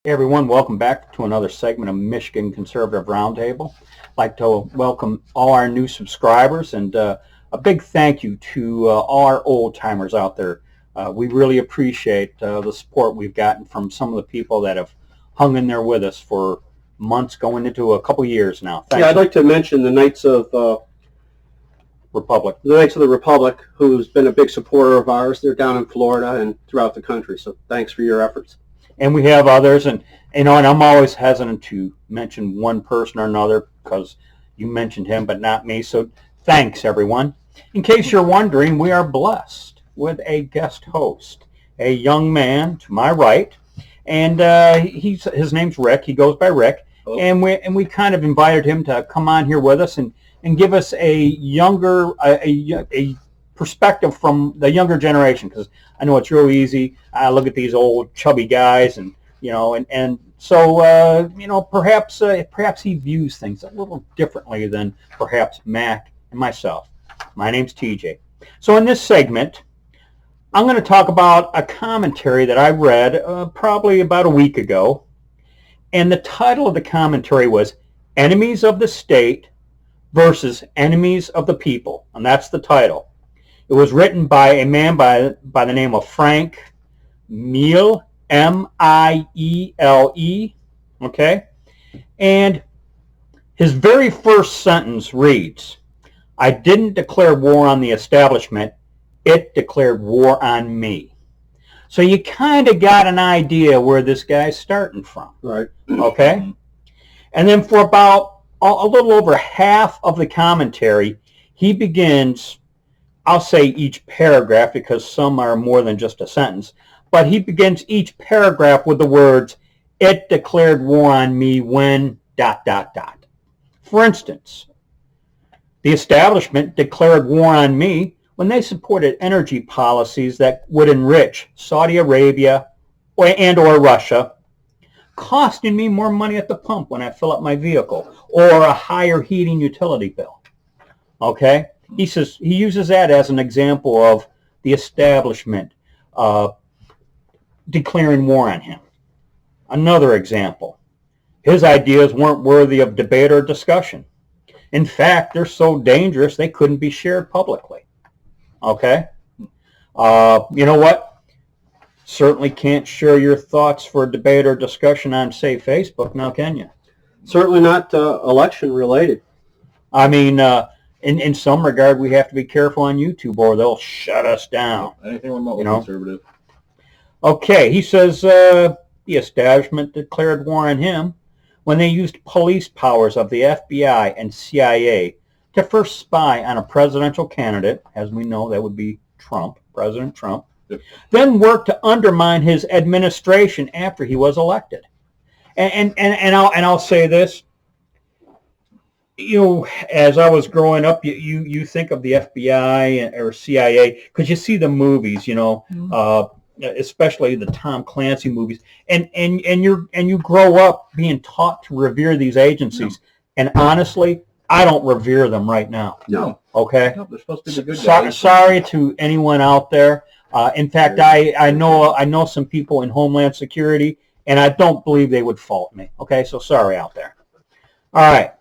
Hey everyone, welcome back to another segment of Michigan Conservative Roundtable. I'd like to welcome all our new subscribers and a big thank you to all our old timers out there. We really appreciate the support we've gotten from some of the people that have hung in there with us for months going into a couple years now. Thanks. Yeah, I'd like to mention the Knights of Republic. The Knights of the Republic, who's been a big supporter of ours. They're down in Florida and throughout the country, so thanks for your efforts. And we have others, and I'm always hesitant to mention one person or another because you mentioned him but not me, so thanks everyone. In case you're wondering, we are blessed with a guest host, a young man to my right, and his name's Rick. He goes by Rick. Oh. And we kind of invited him to come on here with us and give us a perspective from the younger generation, because I know it's real easy. I look at these old chubby guys, and so perhaps he views things a little differently than perhaps Mac and myself. My name's TJ. So in this segment, I'm going to talk about a commentary that I read probably about a week ago, and the title of the commentary was "Enemies of the State versus Enemies of the People," and that's the title. It was written by a man by the name of Frank Miele, M-I-E-L-E, okay? And his very first sentence reads, "I didn't declare war on the establishment, it declared war on me." So you kind of got an idea where this guy's starting from, right? Okay? And then for about a little over half of the commentary, he begins, I'll say each paragraph because some are more than just a sentence, but he begins each paragraph with the words, "It declared war on me when ... For instance, the establishment declared war on me when they supported energy policies that would enrich Saudi Arabia and/or Russia, costing me more money at the pump when I fill up my vehicle, or a higher heating utility bill." Okay? He says he uses that as an example of the establishment declaring war on him. Another example, his ideas weren't worthy of debate or discussion. In fact, they're so dangerous they couldn't be shared publicly. Okay? You know what? Certainly can't share your thoughts for debate or discussion on, say, Facebook, now can you? Certainly not election related. I mean, in some regard, we have to be careful on YouTube or they'll shut us down. Anything remotely conservative. Okay, he says the establishment declared war on him when they used police powers of the FBI and CIA to first spy on a presidential candidate, as we know that would be Trump, President Trump, yep. Then worked to undermine his administration after he was elected. And I'll say this. You know, as I was growing up, you think of the FBI or CIA because you see the movies, especially the Tom Clancy movies, and you grow up being taught to revere these agencies. No. And honestly, I don't revere them right now. No. Okay. No, they're supposed to be the good guys. Sorry to anyone out there. In fact, I know some people in Homeland Security, and I don't believe they would fault me. Okay, so sorry out there. All right.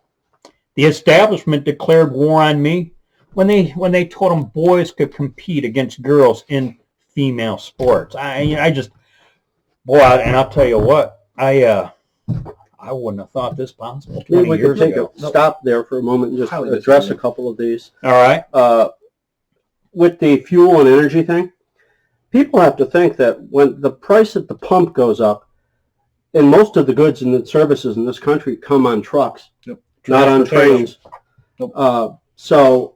The establishment declared war on me when they told them boys could compete against girls in female sports. And I'll tell you what, I wouldn't have thought this possible 20 years ago. Stop there for a moment and just address a couple of these. All right. With the fuel and energy thing, people have to think that when the price at the pump goes up, and most of the goods and the services in this country come on trucks. Yep. Not on trains. Nope. So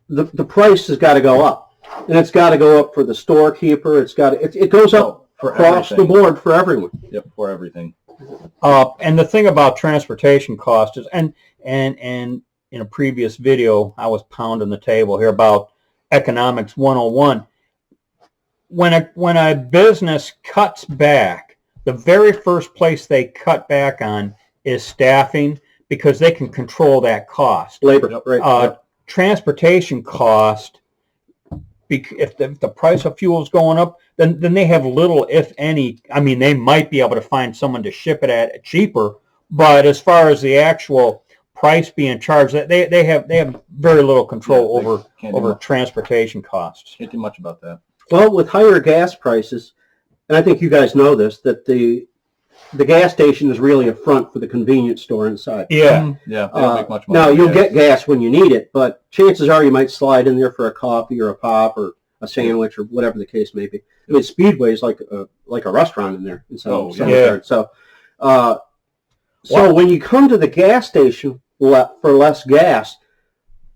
the price has got to go up, and it's got to go up for the storekeeper. It goes up across the board for everyone. Yep, for everything. And the thing about transportation cost is, and in a previous video, I was pounding the table here about economics 101. When a business cuts back, the very first place they cut back on is staffing, because they can control that cost. Labor, right. Transportation cost if the price of fuel is going up, then they have little, if any. I mean, they might be able to find someone to ship it at cheaper, but as far as the actual price being charged, they have very little control over transportation costs. Can't do much about that. Well, with higher gas prices, and I think you guys know this, that the gas station is really a front for the convenience store inside. Yeah. Yeah, they don't make much money. Now, you'll get gas when you need it, but chances are you might slide in there for a coffee or a pop or a sandwich or whatever the case may be. I mean, Speedway is like a restaurant in there in some regard. So, so when you come to the gas station for less gas,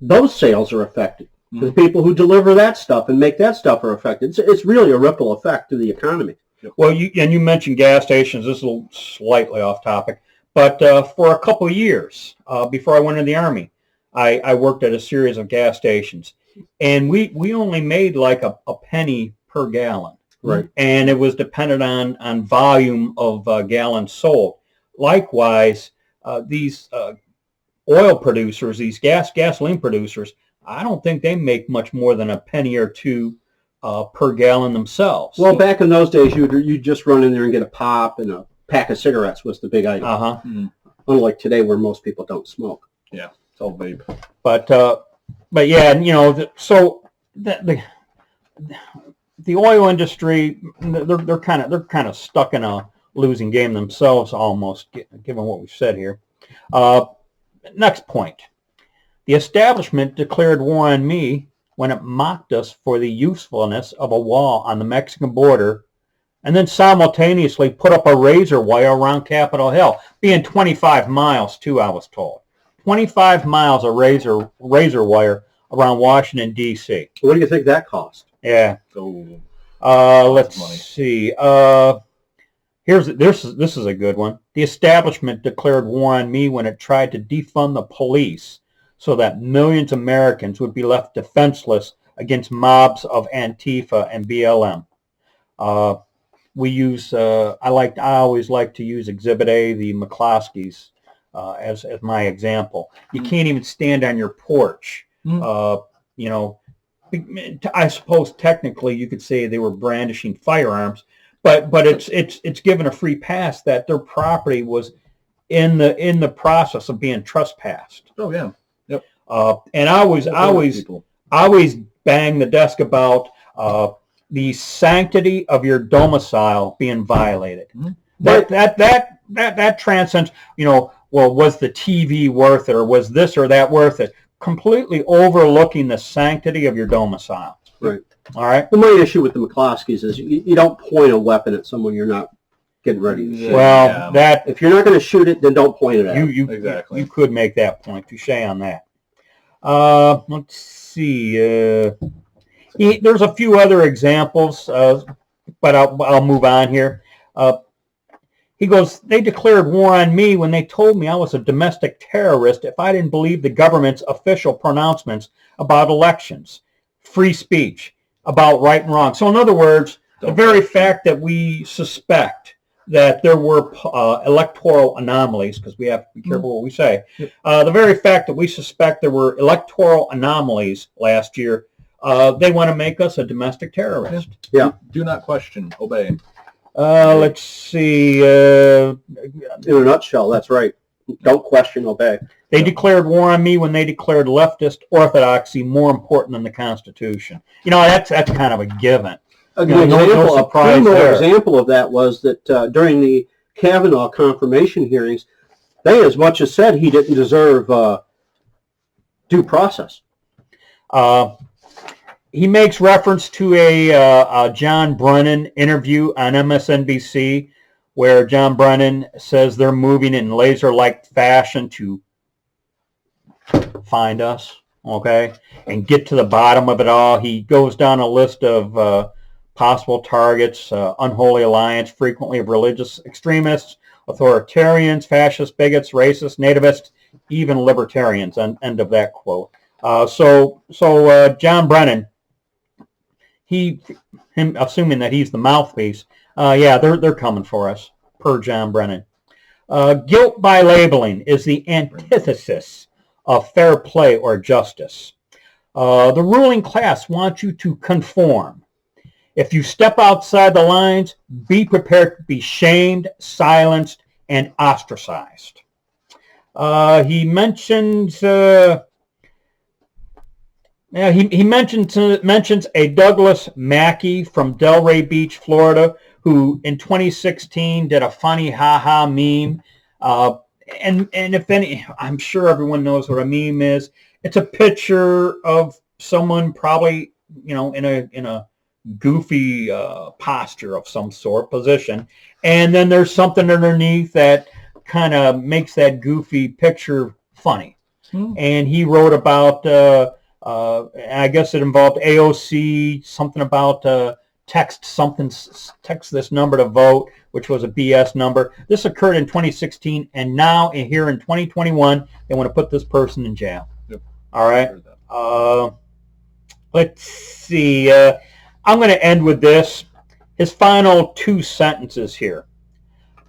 those sales are affected. The people who deliver that stuff and make that stuff are affected. It's really a ripple effect to the economy. Well, you mentioned gas stations. This is a little slightly off topic, but for a couple of years before I went in the Army, I worked at a series of gas stations, and we only made like a penny per gallon. Right. And it was dependent on volume of gallons sold. Likewise, these oil producers, these gasoline producers, I don't think they make much more than a penny or two per gallon themselves. Well, back in those days, you'd just run in there and get a pop, and a pack of cigarettes was the big item. Unlike today, where most people don't smoke. Yeah, it's all vape. But yeah, so the oil industry, they're kind of stuck in a losing game themselves, almost, given what we've said here. Next point. The establishment declared war on me when it mocked us for the usefulness of a wall on the Mexican border, and then simultaneously put up a razor wire around Capitol Hill, being 25 miles too, I was told. 25 miles of razor wire around Washington, D.C. What do you think that cost? Yeah. So, let's see. This is a good one. The establishment declared war on me when it tried to defund the police so that millions of Americans would be left defenseless against mobs of Antifa and BLM. I always like to use Exhibit A, the McCloskeys, as my example. You can't even stand on your porch. I suppose technically you could say they were brandishing firearms, but it's given a free pass that their property was in the process of being trespassed. Oh yeah. Yep. And I always bang the desk about the sanctity of your domicile being violated. That transcends, well, was the TV worth it, or was this or that worth it? Completely overlooking the sanctity of your domicile. Right. All right. The main issue with the McCloskeys is you don't point a weapon at someone you're not getting ready to shoot. Well, if you're not going to shoot it, then don't point it at you. Exactly. You could make that point. Touche on that. Let's see. There's a few other examples, but I'll move on here. He goes, they declared war on me when they told me I was a domestic terrorist if I didn't believe the government's official pronouncements about elections, free speech, about right and wrong. So in other words, the very fact that we suspect that there were electoral anomalies, because we have to be careful what we say, the very fact that we suspect there were electoral anomalies last year, they want to make us a domestic terrorist. Yeah. Do not question, obey. Let's see. In a nutshell, that's right. Don't question, obey. They declared war on me when they declared leftist orthodoxy more important than the Constitution. That's kind of a given. A primo example of that was that during the Kavanaugh confirmation hearings, they as much as said he didn't deserve due process. He makes reference to a John Brennan interview on MSNBC where John Brennan says they're moving in laser-like fashion to find us, okay, and get to the bottom of it all. He goes down a list of possible targets, unholy alliance, frequently of religious extremists, authoritarians, fascists, bigots, racists, nativists, even libertarians, end of that quote. So John Brennan, him assuming that he's the mouthpiece, they're coming for us, per John Brennan. Guilt by labeling is the antithesis of fair play or justice. The ruling class wants you to conform. If you step outside the lines, be prepared to be shamed, silenced, and ostracized. He mentions he mentions a Douglas Mackey from Delray Beach, Florida, who in 2016 did a funny ha-ha meme. And if any, I'm sure everyone knows what a meme is. It's a picture of someone probably, in a goofy posture of some sort, position, and then there's something underneath that kind of makes that goofy picture funny. And he wrote about, I guess it involved AOC, something about text this number to vote, which was a BS number. This occurred in 2016, and now here in 2021, they want to put this person in jail. Yep. All right. Let's see. I'm going to end with this. His final 2 sentences here.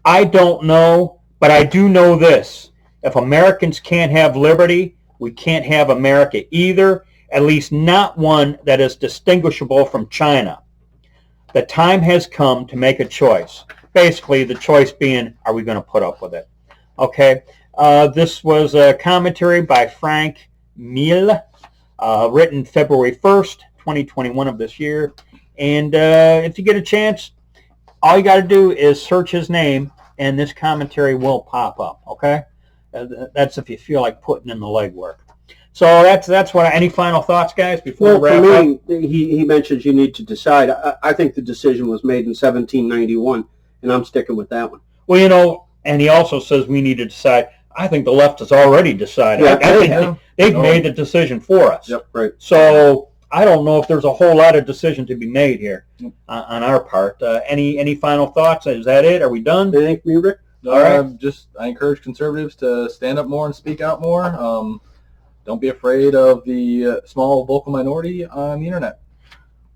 I don't know, but I do know this. If Americans can't have liberty, we can't have America either, at least not one that is distinguishable from China. The time has come to make a choice. Basically, the choice being, are we going to put up with it? Okay. This was a commentary by Frank Miele, written February 1st, 2021 of this year. And if you get a chance, all you got to do is search his name, and this commentary will pop up, okay? That's if you feel like putting in the legwork. So that's what. Any final thoughts, guys, before we wrap for up? me, he mentions you need to decide. I think the decision was made in 1791, and I'm sticking with that one. Well, and he also says we need to decide. I think the left has already decided. Yeah, I think they've made the decision for us. Yep, right. So I don't know if there's a whole lot of decision to be made here on our part. Any final thoughts? Is that it? Are we done? Anything from you, Rick? All right. I encourage conservatives to stand up more and speak out more. Don't be afraid of the small vocal minority on the internet.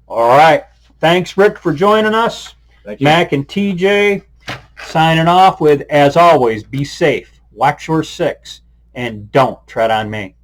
All right. Thanks, Rick, for joining us. Thank you. Mac and TJ signing off with, as always, be safe, watch your 6, and don't tread on me.